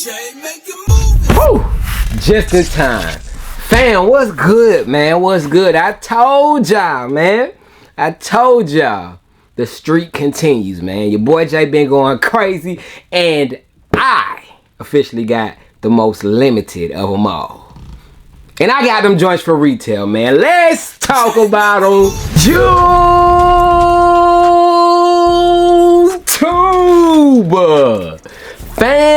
Jay, make it move. Whew, just in time. Fam, what's good, man? What's good? I told y'all, man. I told y'all. The streak continues, man. Your boy Jay been going crazy, and I officially got the most limited of them all. And I got them joints for retail, man. Let's talk about them. YouTube family.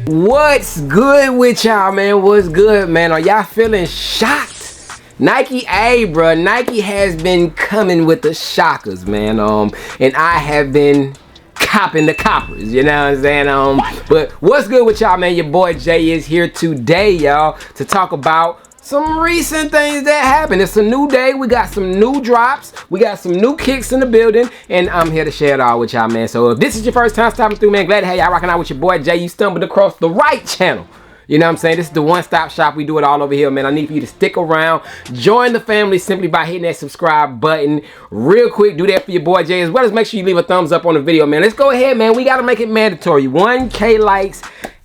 What's good with y'all, man? What's good, man? Are y'all feeling shocked? Nike, bro, Nike has been coming with the shockers, man. And I have been copping the coppers, you know what I'm saying? But what's good with y'all, man? Your boy Jay is here today, y'all, to talk about some recent things that happened. It's a new day. We got some new drops. We got some new kicks in the building, and I'm here to share it all with y'all, man. So if this is your first time stopping through, man, glad to have y'all rocking out with your boy Jay. You stumbled across the right channel. You know what I'm saying? This is the one-stop shop. We do it all over here, man. I need for you to stick around. Join the family simply by hitting that subscribe button. Real quick, do that for your boy Jay, as well as make sure you leave a thumbs up on the video, man. Let's go ahead, man. We got to make it mandatory. 1K likes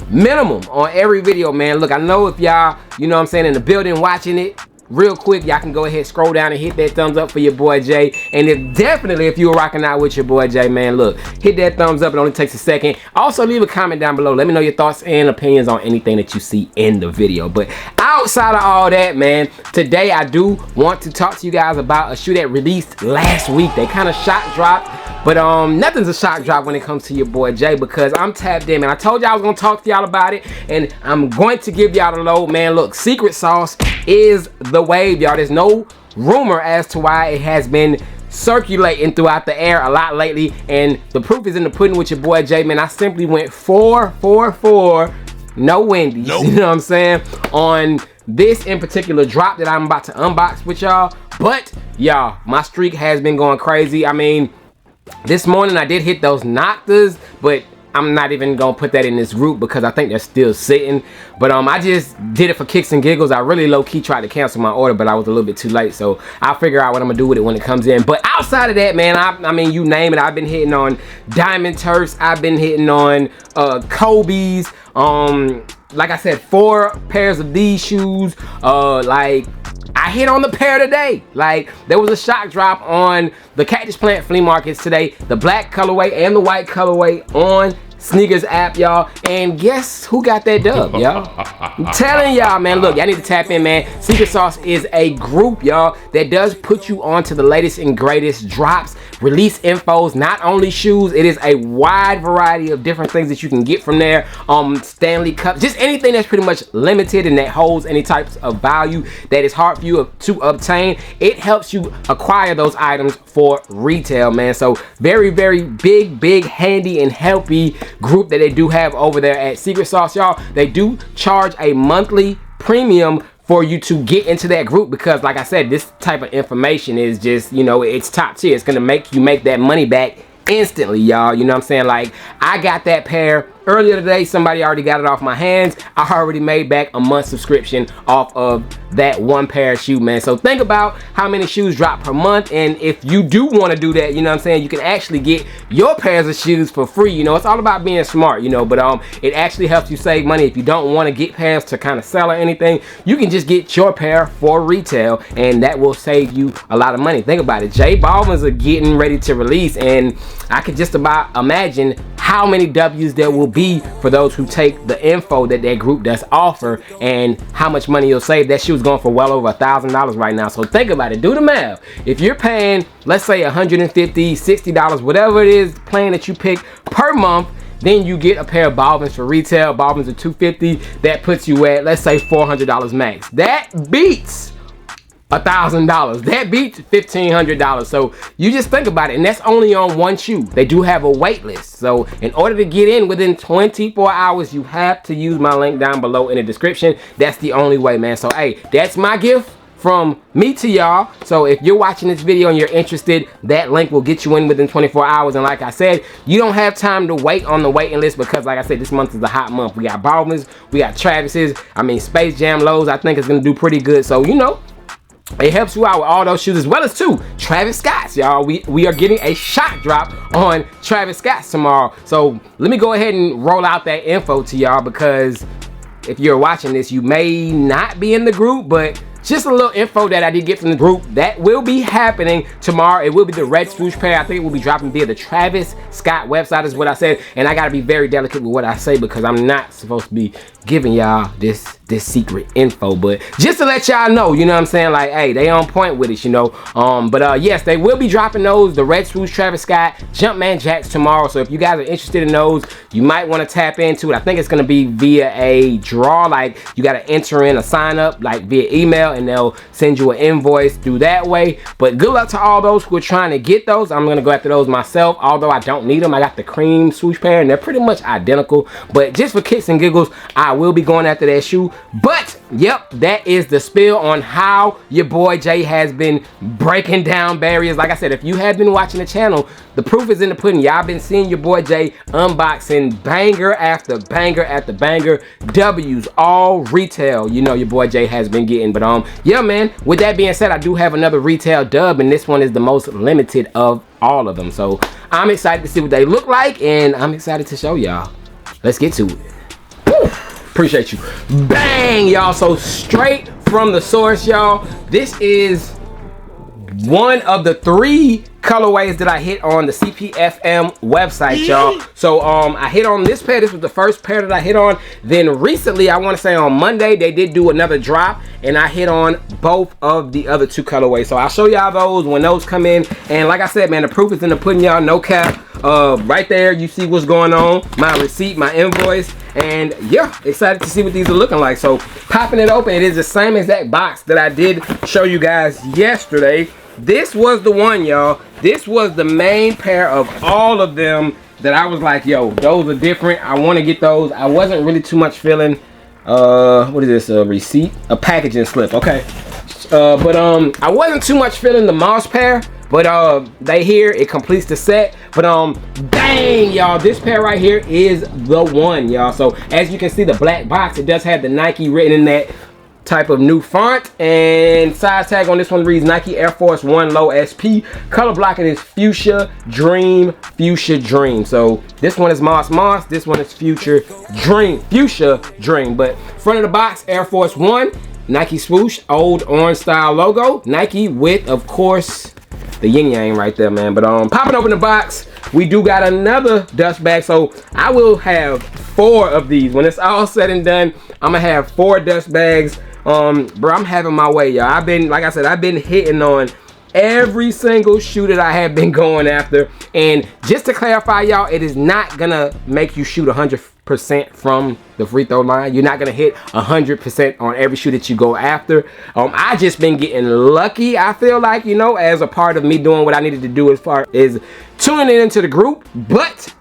minimum on every video, man. Look, I know if y'all, you know what I'm saying, in the building watching it, real quick, y'all can go ahead, scroll down and hit that thumbs up for your boy Jay. And if you were rocking out with your boy Jay, man, look, hit that thumbs up. It only takes a second. Also, leave a comment down below. Let me know your thoughts and opinions on anything that you see in the video. But outside of all that, man, today I do want to talk to you guys about a shoe that released last week. They kind of shock dropped, but nothing's a shock drop when it comes to your boy Jay, because I'm tapped in, man. I told y'all I was gonna talk to y'all about it, and I'm going to give y'all the load, man. Look, secret sauce is the wave, y'all. There's no rumor as to why it has been circulating throughout the air a lot lately, and the proof is in the pudding with your boy Jay, man. I simply went 4-4-4, no Wendy's. Nope. You know what I'm saying, on this in particular drop that I'm about to unbox with y'all. But y'all, my streak has been going crazy. I mean, this morning I did hit those Noctas, but I'm not even gonna put that in this group because I think they're still sitting. But I just did it for kicks and giggles. I really low-key tried to cancel my order, but I was a little bit too late, so I'll figure out what I'm gonna do with it when it comes in. But outside of that, man, I mean, you name it. I've been hitting on Diamond Turfs. I've been hitting on Kobe's. Like I said, 4 pairs of these shoes. Like, I hit on the pair today. Like, there was a shock drop on the Cactus Plant flea markets today. The black colorway and the white colorway on Sneakers app, y'all. And guess who got that dub, y'all? I'm telling y'all, man. Look, y'all need to tap in, man. Secret Sauce is a group, y'all, that does put you on to the latest and greatest drops, release infos, not only shoes. It is a wide variety of different things that you can get from there. Stanley Cup, just anything that's pretty much limited and that holds any types of value that is hard for you to obtain. It helps you acquire those items for retail, man. So very, very big, handy, and healthy group that they do have over there at Secret Sauce, y'all. They do charge a monthly premium for you to get into that group, because like I said, this type of information is just, you know, it's top tier. It's gonna make you make that money back instantly, y'all. You know what I'm saying? Like, I got that pair earlier today. Somebody already got it off my hands. I already made back a month subscription off of that one pair of shoe, man. So think about how many shoes drop per month, and if you do want to do that, you know what I'm saying, you can actually get your pairs of shoes for free. You know, it's all about being smart, you know, but it actually helps you save money. If you don't want to get pairs to kind of sell or anything, you can just get your pair for retail, and that will save you a lot of money. Think about it. J Balvin's are getting ready to release, and I could just about imagine how many W's there will be for those who take the info that that group does offer, and how much money you'll save. That shoe's going for well over $1,000 right now. So think about it. Do the math. If you're paying, let's say $150, $60, whatever it is plan that you pick per month, then you get a pair of Balvins for retail. Balvins are $250. That puts you at, let's say, $400 max. That beats $1,000. That beats $1,500. So you just think about it, and that's only on one shoe. They do have a wait list, so in order to get in within 24 hours, you have to use my link down below in the description. That's the only way, man. So hey, that's my gift from me to y'all. So if you're watching this video and you're interested, that link will get you in within 24 hours. And like I said, you don't have time to wait on the waiting list, because like I said, this month is a hot month. We got Balvin's, we got Travis's, I mean, Space Jam lows, I think it's gonna do pretty good. So, you know, it helps you out with all those shoes, as well as Travis Scott's, y'all. We are getting a shot drop on Travis Scott's tomorrow. So let me go ahead and roll out that info to y'all, because if you're watching this, you may not be in the group, but just a little info that I did get from the group that will be happening tomorrow. It will be the red swoosh pair. I think it will be dropping via the Travis Scott website, is what I said. And I gotta be very delicate with what I say, because I'm not supposed to be giving y'all this secret info, but just to let y'all know, you know what I'm saying, like, hey, they on point with it, you know. But yes, they will be dropping those, the red swoosh Travis Scott Jumpman jacks tomorrow. So if you guys are interested in those, you might want to tap into it. I think it's going to be via a draw, like you got to enter in a sign up like via email, and they'll send you an invoice through that way. But good luck to all those who are trying to get those. I'm going to go after those myself, although I don't need them. I got the cream swoosh pair and they're pretty much identical, but just for kicks and giggles, I will be going after that shoe. But yep, that is the spill on how your boy Jay has been breaking down barriers. Like I said, if you have been watching the channel, the proof is in the pudding. Y'all been seeing your boy Jay unboxing banger after banger after banger, W's, all retail. You know your boy Jay has been getting. But yeah, man, with that being said, I do have another retail dub, and this one is the most limited of all of them. So I'm excited to see what they look like, and I'm excited to show y'all. Let's get to it. Woo! Appreciate you. Bang, y'all. So straight from the source, y'all, this is one of the 3 colorways that I hit on the CPFM website, y'all. So I hit on this pair. This was the first pair that I hit on. Then recently, I want to say on Monday, they did do another drop, and I hit on both of the other 2 colorways. So I'll show y'all those when those come in. And like I said, man, the proof is in the pudding, y'all. No cap. Right there, you see what's going on. My receipt, my invoice. And yeah, excited to see what these are looking like. So popping it open, it is the same exact box that I did show you guys yesterday. This was the one, y'all. This was the main pair of all of them that I was like, yo, those are different. I want to get those. I wasn't really too much feeling, what is this, a receipt? A packaging slip, okay. But I wasn't too much feeling the Moss pair. But they here, it completes the set. But bang, y'all, this pair right here is the one, y'all. So as you can see, the black box, it does have the Nike written in that type of new font, and size tag on this one reads Nike Air Force 1 Low SP. Color blocking is Fuchsia Dream, Fuchsia Dream. So this one is Moss, this one is Fuchsia Dream. But front of the box, Air Force 1, Nike swoosh, old orange style logo, Nike with, of course, the yin yang right there, man. But popping open the box, we do got another dust bag. So I will have 4 of these. When it's all said and done, I'm gonna have 4 dust bags. Bro, I'm having my way, y'all. I've been, like I said, I've been hitting on every single shoe that I have been going after. And just to clarify, y'all, it is not gonna make you shoot 100% from the free throw line. You're not gonna hit 100% on every shoe that you go after. I just been getting lucky, I feel like, you know, as a part of me doing what I needed to do as far as tuning into the group. But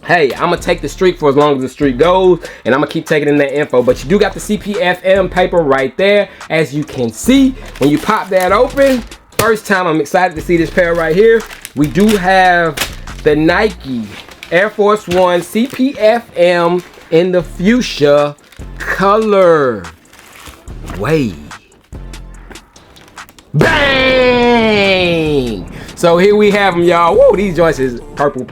hey, I'm gonna take the streak for as long as the streak goes, and I'm gonna keep taking in that info. But you do got the CPFM paper right there, as you can see. When you pop that open, first time, I'm excited to see this pair right here. We do have the Nike Air Force 1 CPFM in the fuchsia color. Wait. Bang! So here we have them, y'all. Whoa, these joints is purple.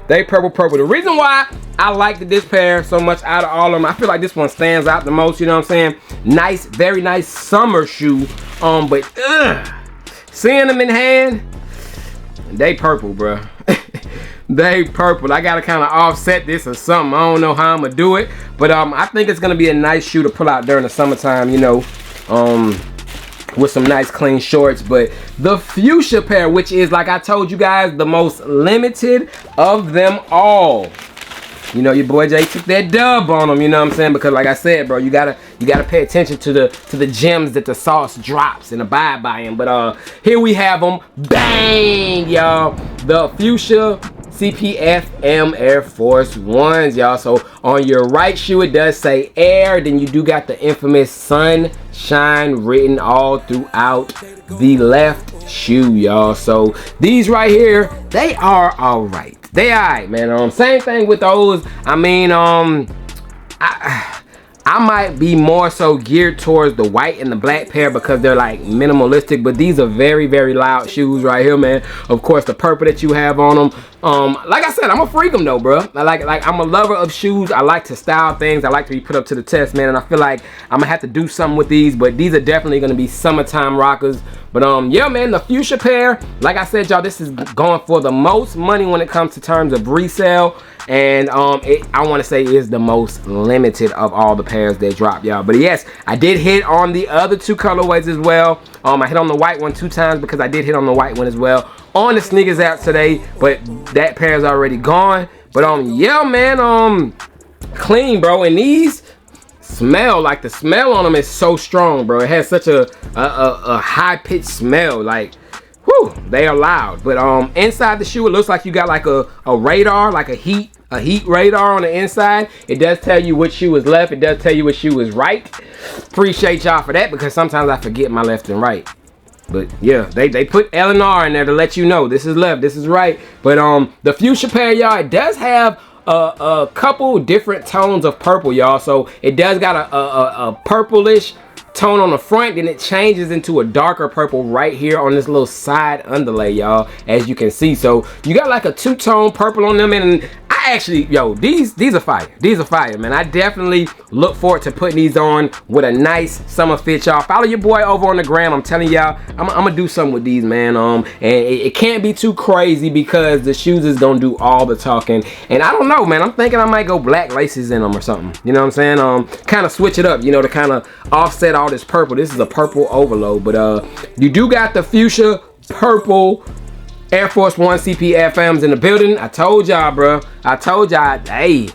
They purple. The reason why I liked this pair so much out of all of them, I feel like this one stands out the most, you know what I'm saying? Nice, very nice summer shoe. But seeing them in hand, they purple, bro. They purple. I gotta kind of offset this or something. I don't know how I'm gonna do it, but I think it's gonna be a nice shoe to pull out during the summertime, you know, with some nice clean shorts. But the fuchsia pair, which is, like I told you guys, the most limited of them all. You know, your boy Jay took that dub on them, you know what I'm saying? Because like I said, bro, you gotta pay attention to the gems that the sauce drops and abide by them. But here we have them. Bang, y'all. The fuchsia CPFM Air Force 1s, y'all. So on your right shoe, it does say Air. Then you do got the infamous sunshine written all throughout the left shoe, y'all. So these right here, they are all right. They all right, man. Same thing with those. I mean, I might be more so geared towards the white and the black pair because they're like minimalistic, but these are very, very loud shoes right here, man. Of course, the purple that you have on them. Like I said, I'm a freak them though, bro. Like I'm a lover of shoes. I like to style things. I like to be put up to the test, man. And I feel like I'm gonna have to do something with these, but these are definitely gonna be summertime rockers. But yeah, man, the Fuchsia pair, like I said, y'all, this is going for the most money when it comes to terms of resale. And I want to say is the most limited of all the pairs that drop, y'all. But yes, I did hit on the other two colorways as well. I hit on the white one 2 times because I did hit on the white one as well on the sneakers app today, but that pair is already gone. But yeah, man, clean, bro. And these smell, like the smell on them is so strong, bro. It has such a high-pitched smell, like whew, they are loud. But inside the shoe, it looks like you got like a radar, like a heat radar on the inside. It does tell you which shoe is left. It does tell you which shoe is right. Appreciate y'all for that, because sometimes I forget my left and right. But yeah, they put L and R in there to let you know this is left, this is right. But the Fuchsia pair, y'all, it does have a couple different tones of purple, y'all. So it does got a purplish tone on the front, then it changes into a darker purple right here on this little side underlay, y'all, as you can see. So you got like a 2-tone purple on them, and I actually, yo, these are fire. These are fire, man. I definitely look forward to putting these on with a nice summer fit, y'all. Follow your boy over on the gram. I'm telling y'all, I'm gonna do something with these, man. And it can't be too crazy because the shoes is gonna do all the talking. And I don't know, man. I'm thinking I might go black laces in them or something. You know what I'm saying? Kind of switch it up, you know, to kind of offset all this purple. This is a purple overload, but you do got the Fuchsia purple Air Force One CPFMs in the building. I told y'all, bro. I told y'all, hey,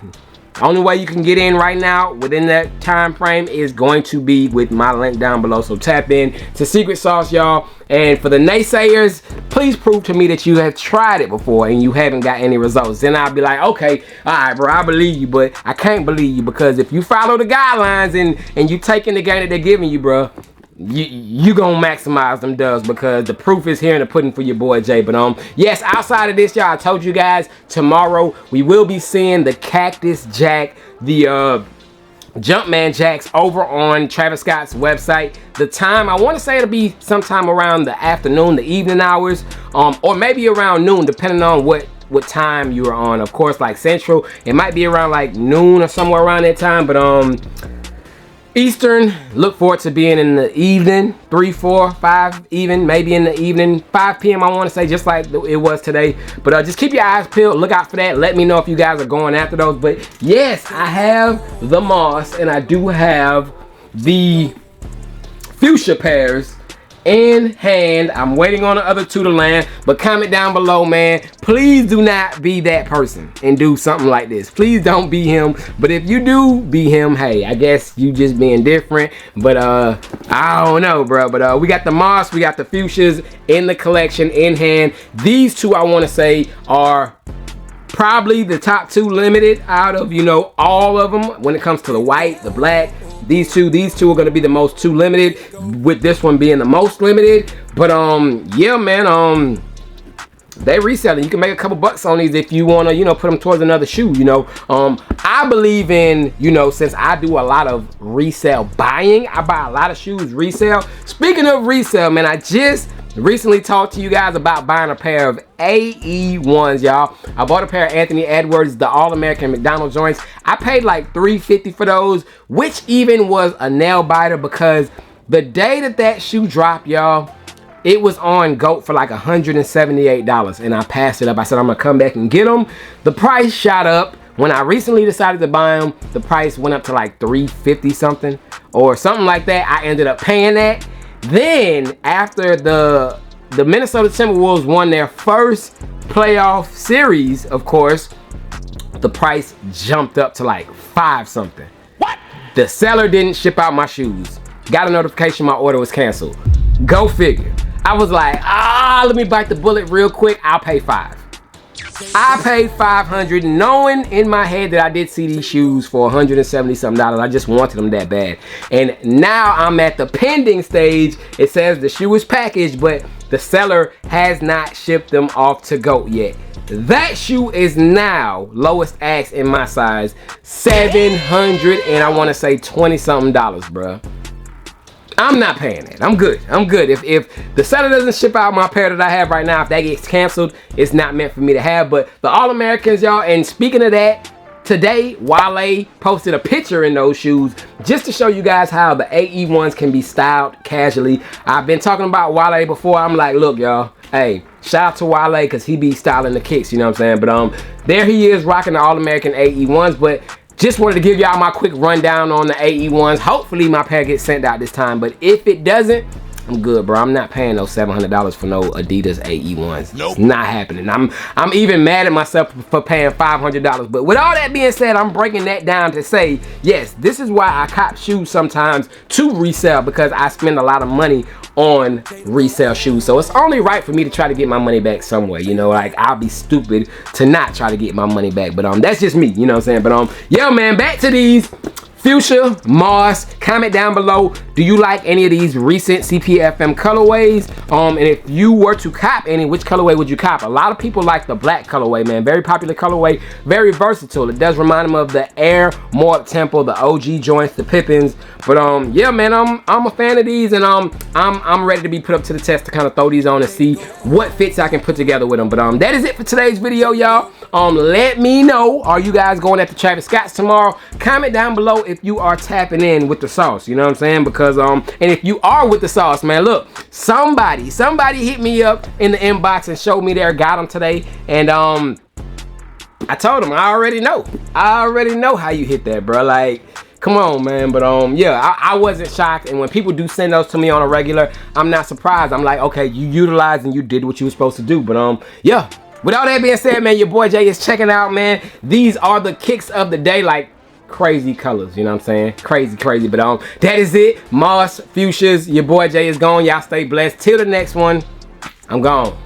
only way you can get in right now within that time frame is going to be with my link down below. So tap in to Secret Sauce, y'all. And for the naysayers, please prove to me that you have tried it before and you haven't got any results. Then I'll be like, okay, all right, bro, I believe you, but I can't believe you, because if you follow the guidelines and you taking the game that they're giving you, bro, you gonna maximize them dubs, because the proof is here in the pudding for your boy Jay. But yes, outside of this, y'all, I told you guys tomorrow we will be seeing the Cactus Jack, the Jumpman Jacks over on Travis Scott's website. The time, I want to say it'll be sometime around the afternoon, the evening hours, or maybe around noon, depending on what time you are on. Of course, like Central, it might be around like noon or somewhere around that time. But Eastern, look forward to being in the evening, 3, 4, 5, even maybe in the evening, 5 p.m. I want to say, just like it was today. But just keep your eyes peeled, look out for that. Let me know if you guys are going after those. But yes, I have the Moss and I do have the Fuchsia pairs in hand. I'm waiting on the other two to land, but comment down below, man. Please do not be that person and do something like this. Please don't be him. But if you do be him, hey, I guess you just being different. But I don't know, bro. But we got the Moss, we got the Fuchsias in the collection in hand. These two, I want to say, are probably the top 2 limited out of, you know, all of them when it comes to the white, the black. These two are going to be the most 2 limited, with this one being the most limited. But yeah, man, they reselling. You can make a couple bucks on these if you want to, you know, put them towards another shoe, you know. I believe in, you know, since I do a lot of resale buying, I buy a lot of shoes resale. Speaking of resale, man, I just recently talked to you guys about buying a pair of AE1s, y'all. I bought a pair of Anthony Edwards, the All-American McDonald's joints. I paid like $3.50 for those, which even was a nail biter, because the day that shoe dropped, y'all, it was on GOAT for like $178, and I passed it up. I said I'm gonna come back and get them. The price shot up. When I recently decided to buy them, the price went up to like $350 something or something like that. I ended up paying that. Then after the Minnesota Timberwolves won their first playoff series, of course, the price jumped up to like $5 something. What? The seller didn't ship out my shoes. Got a notification my order was canceled. Go figure. I was like, let me bite the bullet real quick. I'll pay $5. I paid $500 knowing in my head that I did see these shoes for $170 something. I just wanted them that bad. And now I'm at the pending stage. It says the shoe is packaged, but the seller has not shipped them off to GOAT yet. That shoe is now lowest ask in my size, $700 and I want to say 20 something, bruh. I'm not paying that. I'm good. I'm good. If the seller doesn't ship out my pair that I have right now, if that gets canceled, it's not meant for me to have. But the All-Americans, y'all, and speaking of that, today, Wale posted a picture in those shoes just to show you guys how the AE ones can be styled casually. I've been talking about Wale before. I'm like, look, y'all, hey, shout out to Wale because he be styling the kicks, you know what I'm saying? But there he is rocking the All-American AE ones. But just wanted to give y'all my quick rundown on the AE ones. Hopefully my pair gets sent out this time. But if it doesn't, I'm good, bro. I'm not paying those $700 for no Adidas AE ones. Nope. It's not happening. I'm even mad at myself for paying $500. But with all that being said, I'm breaking that down to say, yes, this is why I cop shoes sometimes to resell, because I spend a lot of money on resale shoes. So it's only right for me to try to get my money back somewhere. You know, like I'll be stupid to not try to get my money back. But that's just me, you know what I'm saying? But yeah, man, back to these Fuchsia, Moss. Comment down below, do you like any of these recent CPFM colorways? And if you were to cop any, which colorway would you cop? A lot of people like the black colorway, man. Very popular colorway, very versatile. It does remind them of the Air, more Temple, the OG joints, the Pippins. But yeah, man, I'm a fan of these, and I'm ready to be put up to the test to kind of throw these on and see what fits I can put together with them. But that is it for today's video, y'all. Let me know, are you guys going at the Travis Scott's tomorrow? Comment down below if you are tapping in with the sauce, you know what I'm saying? Because and if you are with the sauce, man, look, somebody hit me up in the inbox and showed me their got them today, and I told them I already know how you hit that, bro. Like, come on, man. But yeah, I wasn't shocked, and when people do send those to me on a regular, I'm not surprised. I'm like, okay, you utilized and you did what you were supposed to do. But yeah, with all that being said, man, your boy Jay is checking out, man. These are the kicks of the day, like crazy colors, you know what I'm saying? Crazy. But that is it. Moss, Fuchsias, your boy Jay is gone. Y'all stay blessed till the next one. I'm gone.